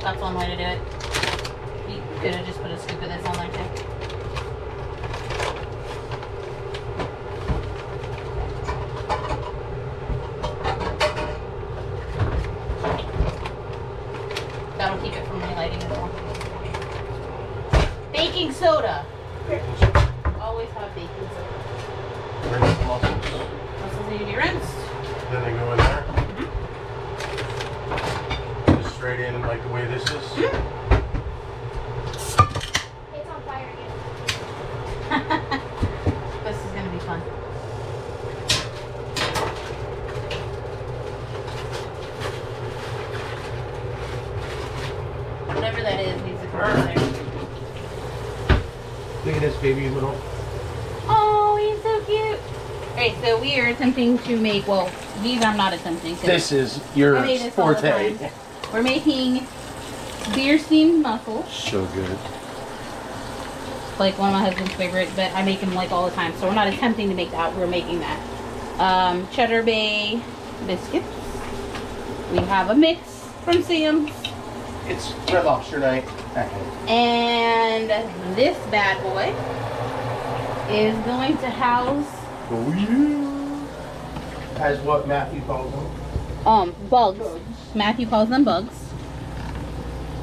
That's one way to do it. You could have just put a scoop of this on there too. That'll keep it from relighting as well. Baking soda. Always have baking soda. Rinse the mussels. Mussels need to be rinsed. Then they go in there. Just straight in like the way this is. It's on fire again. This is going to be fun. Whatever that is needs to come out of there. Look at this baby little. Oh, he's so cute. Alright, so we are attempting to make, well, these I'm not attempting to. This is your I made this all the forte. time. We're making beer steamed mussels. So good. Like one of my husband's favorite, but I make them like all the time. So we're not attempting to make that, we're making that. Cheddar Bay biscuits. We have a mix from Sam's. It's Red Lobster night at home. And this bad boy is going to house Oh yeah. As what Matthew calls them. bugs. Matthew calls them bugs.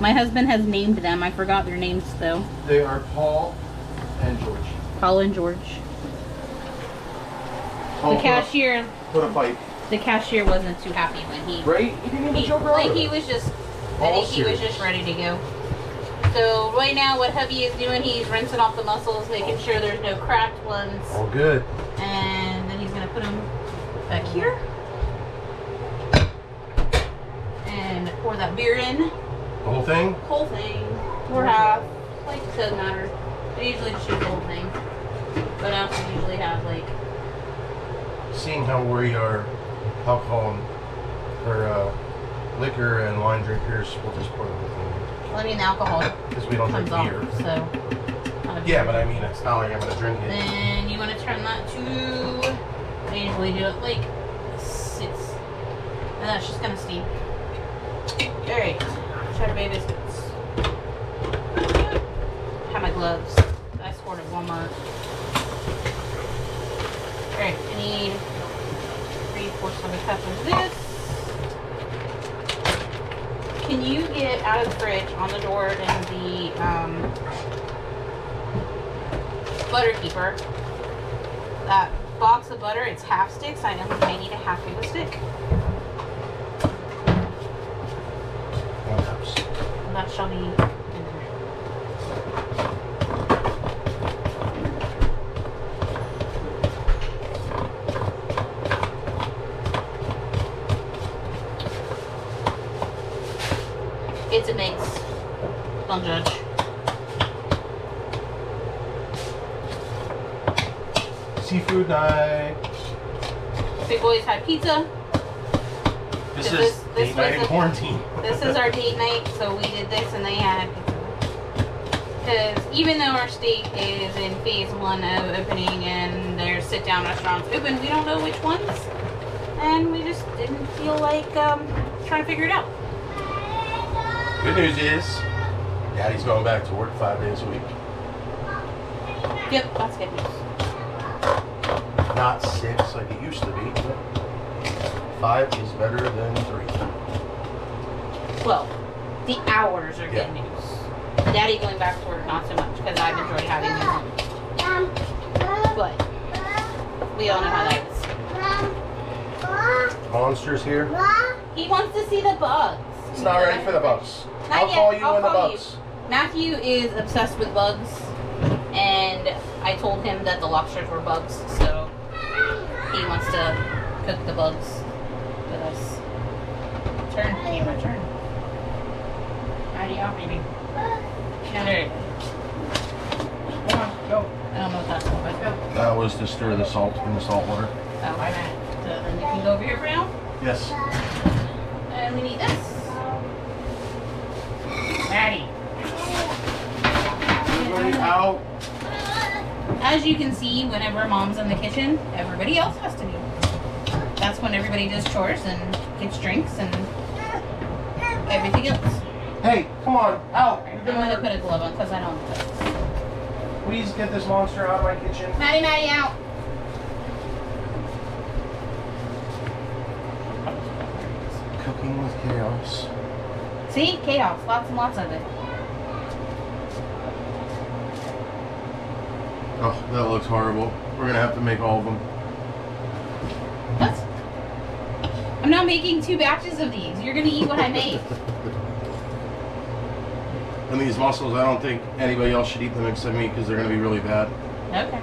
My husband has named them. I forgot their names though. They are Paul and George. Paul and George. Paul The cashier put a fight. The cashier wasn't too happy when he Right? He didn't even joke around. he was just I think he was just ready to go. So right now what hubby is doing, he's rinsing off the mussels, making sure there's no cracked ones. All good. And then he's gonna put them back here. And pour that beer in. The whole thing? Whole thing. Or half. Like it doesn't matter. I usually just use the whole thing. But I also usually have like Seeing how we are alcohol or liquor and wine drinkers, we'll just pour the whole thing well, I mean the alcohol because we don't drink comes beer. off, so Yeah, but I mean, it's not like I'm gonna drink it. then you want to turn that to, I usually do it like 6. And that's just gonna steam. Alright, Cheddar Bay biscuits. Have my gloves. I scored at Walmart. Alright, I need 3/4 of a cup of this. Can you get out of the fridge on the door and the butter keeper? That box of butter, it's half sticks. I know you may need a half of a stick. One cups. That shall be in there. It's a mix. Don't judge. Seafood night. Big boys had pizza. This This is was date night in a- quarantine. This is our date night, so we did this and they had pizza. Because even though our state is in phase 1 of opening and there's sit-down restaurants open, we don't know which ones. And we just didn't feel like trying to figure it out. Good news is, Daddy's going back to work 5 days a week. Yep, that's good news. Not 6 like it used to be, but 5 is better than 3. Well, the hours are Yeah. good news. Daddy going back to work, not so much, because I've enjoyed having him home. But we all know how that is. Monsters here. He wants to see the bugs. It's not ready for the bugs. Not I'll yet. call you I'll when the call bugs. Matthew is obsessed with bugs, and I told him that the lobsters were bugs, so he wants to cook the bugs with us. Turn, camera, turn. Howdy, off, baby. Alright. Come on, go. I don't know what that's for. Let's go. That was to stir the salt in the salt water. Oh, my bad. So then you can go over here for now. Yes. And we need this. Maddie. Everybody out. As you can see, whenever mom's in the kitchen, everybody else has to do. That's when everybody does chores and gets drinks and everything else. Hey, come on, out! I'm gonna put a glove on because I don't know. Please get this monster out of my kitchen. Maddie, out! Cooking with chaos. See? Chaos. Lots and lots of it. Oh, that looks horrible. We're gonna have to make all of them. What? I'm not making 2 batches of these. You're gonna eat what I made. And these mussels, I don't think anybody else should eat them except me because they're gonna be really bad. Okay.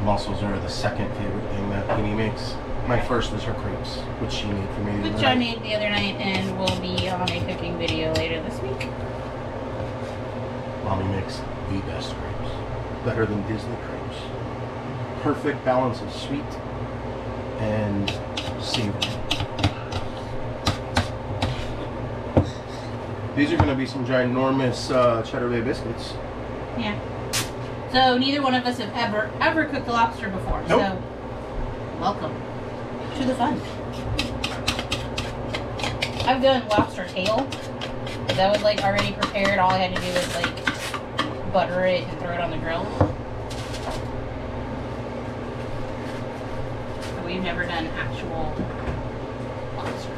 Mussels are the second favorite thing that Amy makes. My first was her crepes, which she made for me the Which other I night. made the other night and will be on a cooking video later this week. Mommy makes the best crepes. Better than Disney crepes. Perfect balance of sweet and savory. These are going to be some ginormous Cheddar Bay biscuits. Yeah. So neither one of us have ever cooked a lobster before. Nope. So welcome to the fun. I've done lobster tail. That was like already prepared. All I had to do was like butter it and throw it on the grill. So we've never done actual lobster.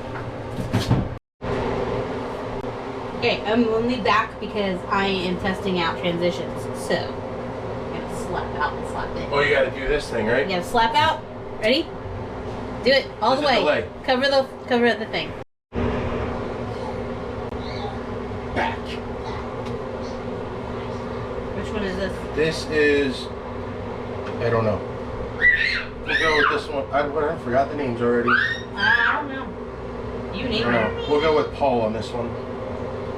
Okay, I'm only back because I am testing out transitions. So I'm gonna slap out and slap in. Oh, you got to do this thing, right? You gotta slap out. Ready? Do it all the There's a way. delay. Cover the thing. Back. Which one is this? This is, I don't know. We'll go with this one. I forgot the names already. I don't know. You I name don't it. know. We'll go with Paul on this one.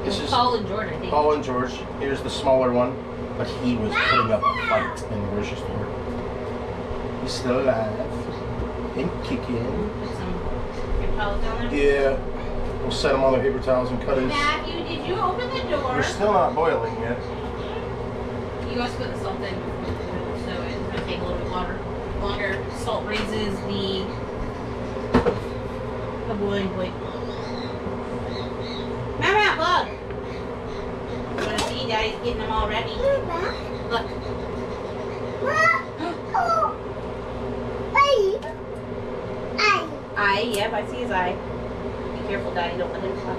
This is Paul and George, I think. Paul and George. Here's the smaller one, but he was putting up a fight in the grocery store. He's still alive and kicking. Put some paper towels down there. Yeah, we'll set him on the paper towels and cut his. Matthew, did you open the door? We're still not boiling yet. You guys put the salt in, so it's gonna take a little bit longer. Salt raises the boiling point. Mama, look! You wanna see? Daddy's getting them all ready. Look. Eye, yep, I see his eye. Be careful, Daddy, don't let him come.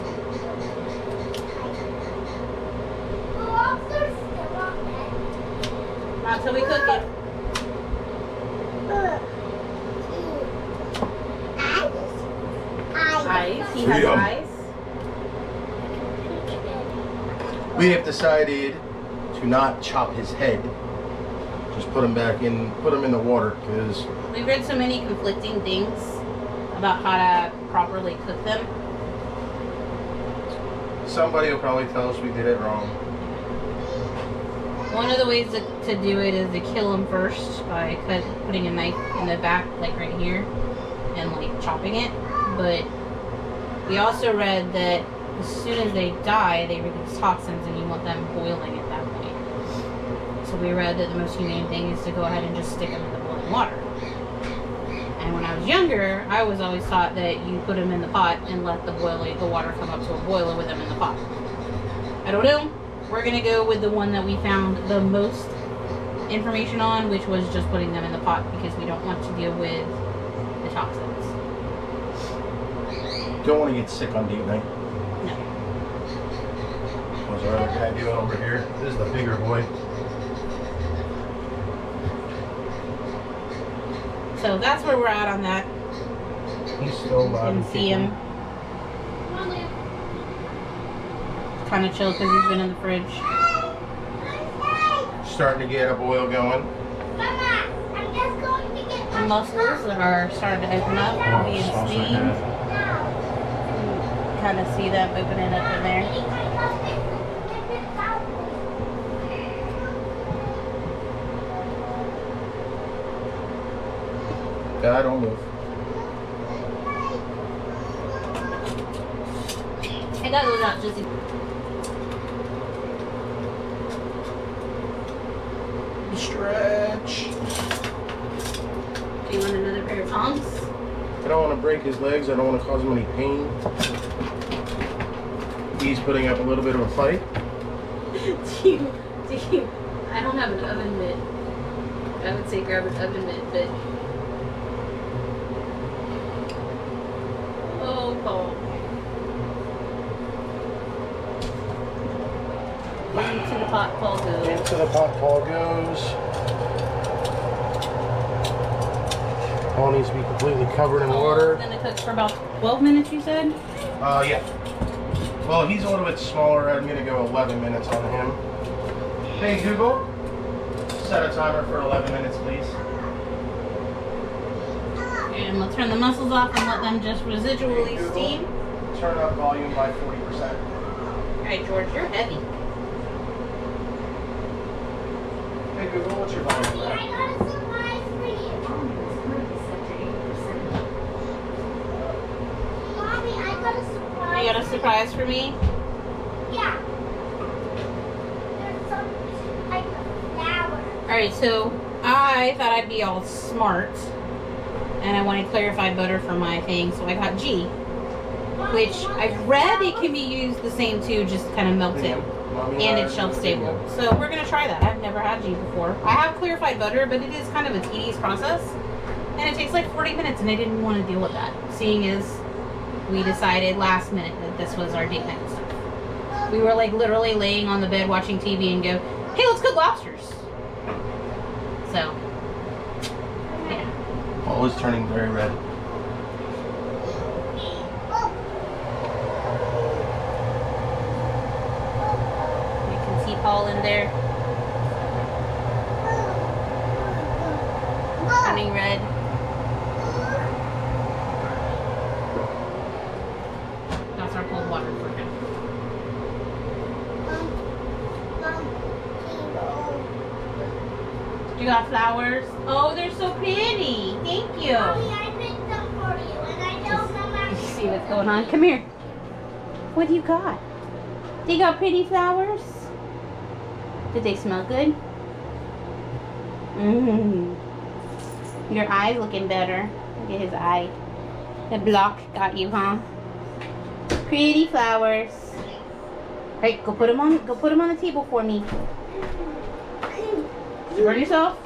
Not till we cook it. Eyes, he has Yum. eyes. We have decided to not chop his head. Just put him back in, put him in the water, because We've read so many conflicting things about how to properly cook them. somebody will probably tell us we did it wrong. One of the ways to do it is to kill them first by putting a knife in the back, like right here, and like chopping it. But we also read that as soon as they die, they release toxins, and you want them boiling at that point. So we read that the most humane thing is to go ahead and just stick them in the boiling water. And when I was younger, I was always taught that you put them in the pot and let the water come up to a boil with them in the pot. I don't know. We're gonna go with the one that we found the most information on, which was just putting them in the pot because we don't want to deal with the toxins. Don't want to get sick on date night. No. What's our other guy doing over here? This is the bigger boy. So that's where we're at on that. He's still You alive. can and see kicking. him kind of chill because he's been in the fridge. Starting to get a boil going. The mussels are starting to open up, being steamed. Kind of see them opening up in there. God, don't move. I got those out just Stretch. Do you want another pair of tongs? I don't want to break his legs. I don't want to cause him any pain. He's putting up a little bit of a fight. I don't have an oven mitt. I would say grab an oven mitt, but... Oh, Paul. Into the pot Paul goes. Into the pot Paul goes. Paul needs to be completely covered in water. Gonna cook for about 12 minutes, you said? Yeah. Well, he's a little bit smaller. I'm gonna go 11 minutes on him. Hey Google, set a timer for 11 minutes, please. And we'll turn the mussels off and let them just residually Hey, Google, steam. Turn up volume by 40%. Alright, George, you're heavy. Hey Google, what's your volume I at? got a surprise for you. Mommy, I got a surprise. You got a surprise for me? Yeah. There's some type of flower. Alright, so I thought I'd be all smart. And I wanted clarified butter for my thing, so I got G. Which I've read it can be used the same too, just kind of melted. And it's shelf stable. So we're gonna try that. I've never had G before. I have clarified butter, but it is kind of a tedious process. And it takes like 40 minutes and I didn't want to deal with that. Seeing as we decided last minute that this was our date night stuff. We were like literally laying on the bed watching TV and go, hey, let's cook lobsters. So, yeah. Paul is turning very red. You can see Paul in there. Turning red. That's our cold water for him. You got flowers? Oh, they're so pretty. Thank you. Mommy, I picked them for you, and I don't know You see what's going on? Come here. What do you got? They got pretty flowers? Did they smell good? Mmm. Your eye's looking better. Look at his eye. The block got you, huh? Pretty flowers. Hey, go put them on the table for me. Did you burn yourself?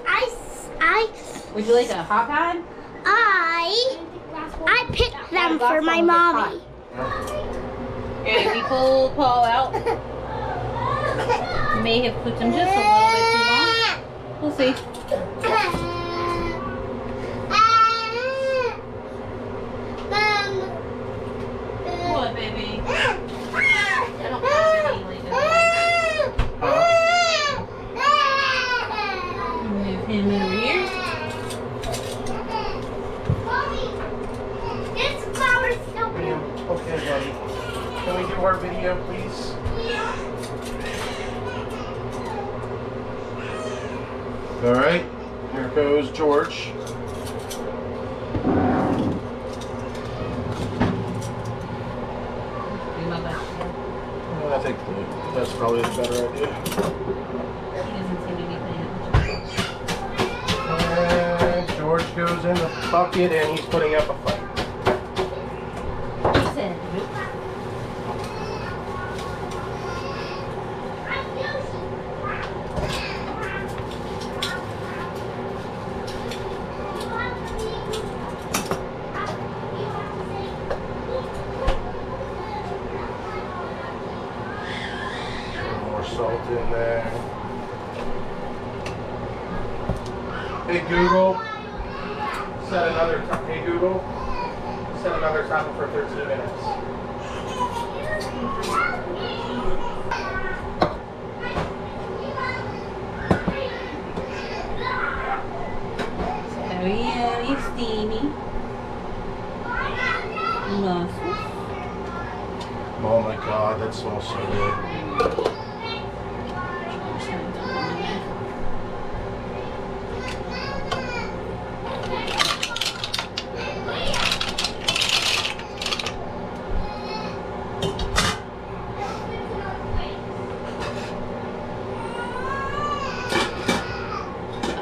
Would you like a hot pad? I picked them for my mommy. Okay, we pull Paul out. May have cooked him just a little bit too long. We'll see. What, baby? I don't have any like move him over here. Mommy, this flower's so Video. Okay, buddy. Can we do our video, please? All right. Here goes George. Do my best. I think that's probably the better idea. He doesn't seem to be paying attention. And George goes in the bucket and he's putting up a fight. He said, More salt in there. Hey Google, set another. Hey Google, set another timer for 13 minutes. very steamy. Mussels. Oh my God, that smells so good.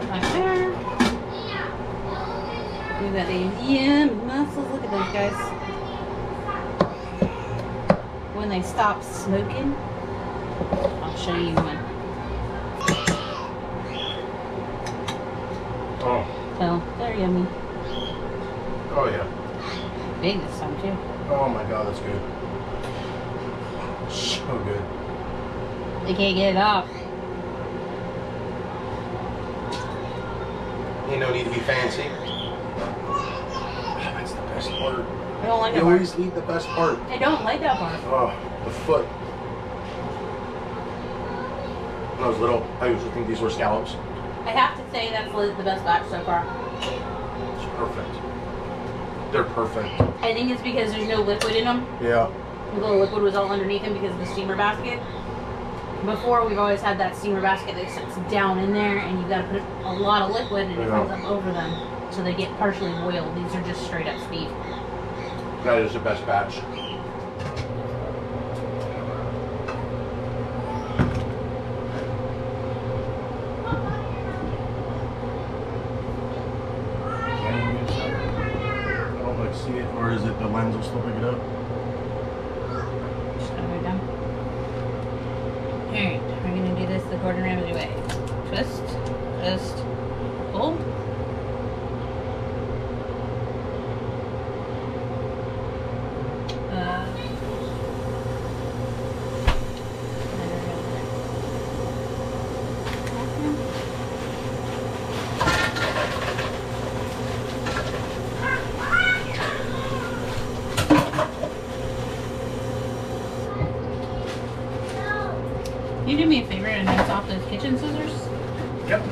Like there. We got these yummy mussels. Look at those guys. When they stop smoking, I'll show you one. Oh. So they're yummy. Oh yeah. Big this time too. Oh my god, that's good. So good. They can't get it off. Ain't no need to be fancy. That's the best part. I don't like You that part. always eat the best part. I don't like that part. Oh, the foot. When I was little, I used to think these were scallops. I have to say that's the best batch so far. It's perfect. They're perfect. I think it's because there's no liquid in them. Yeah. The liquid was all underneath them because of the steamer basket. Before, we've always had that steamer basket that sits down in there, and you've got to put a lot of liquid and it comes up over them, so they get partially boiled. These are just straight up speed. That is the best batch. I don't like see it, or is it the lens will still pick it up? Just gonna go down. Alright, we're gonna do this the Gordon Ramsay way. Twist, twist, pull. Can you do me a favor and rinse off those kitchen scissors? Yep.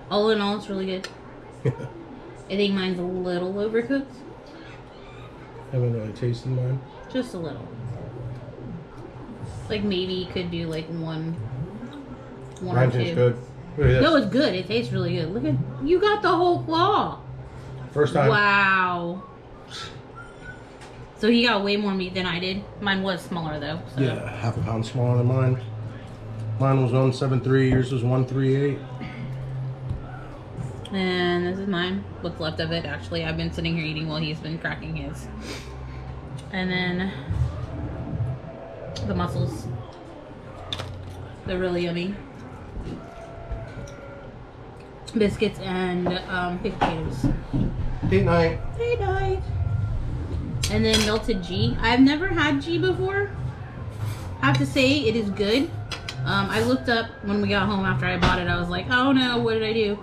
All in all, it's really good. I think mine's a little overcooked. Haven't really tasted mine. Just a little. Like maybe you could do like one Mine or two. tastes good. Look at this. No, it's good. It tastes really good. Look at, you got the whole claw. First time. Wow. So he got way more meat than I did. Mine was smaller though. So. Yeah, half a pound smaller than mine. Mine was 173, yours was 138. And this is mine. What's left of it, actually. I've been sitting here eating while he's been cracking his. And then the mussels. They're really yummy. Biscuits and baked potatoes. Date night. Date night. And then melted G. I've never had G before. I have to say it is good. I looked up when we got home after I bought it. I was like, oh no, what did I do?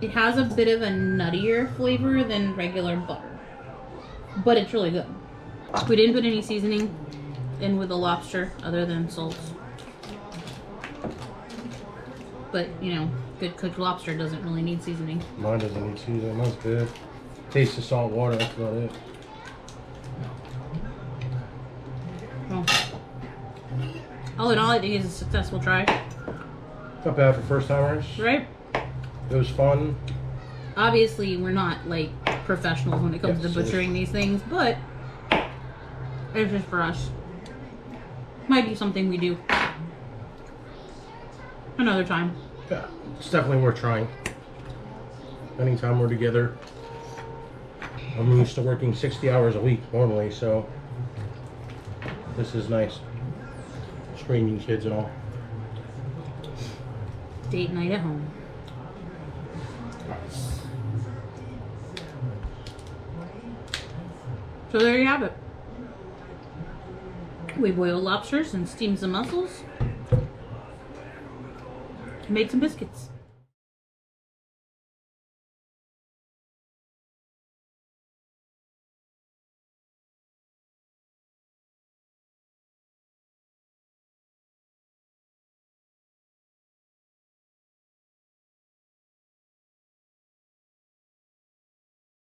It has a bit of a nuttier flavor than regular butter. But it's really good. We didn't put any seasoning in with the lobster other than salt. But, you know, good cooked lobster doesn't really need seasoning. Mine doesn't need seasoning, mine's good. Taste of salt water, that's about it. Well, all in all, I think it's a successful try. Not bad for first timers. Right? It was fun. Obviously, we're not, like, professionals when it comes to butchering these things, but it's just for us. Might be something we do another time. Yeah, it's definitely worth trying. Anytime we're together. I'm used to working 60 hours a week normally, so this is nice. Screening kids and all. Date night at home. So there you have it. We boiled lobsters and steamed some mussels. Made some biscuits.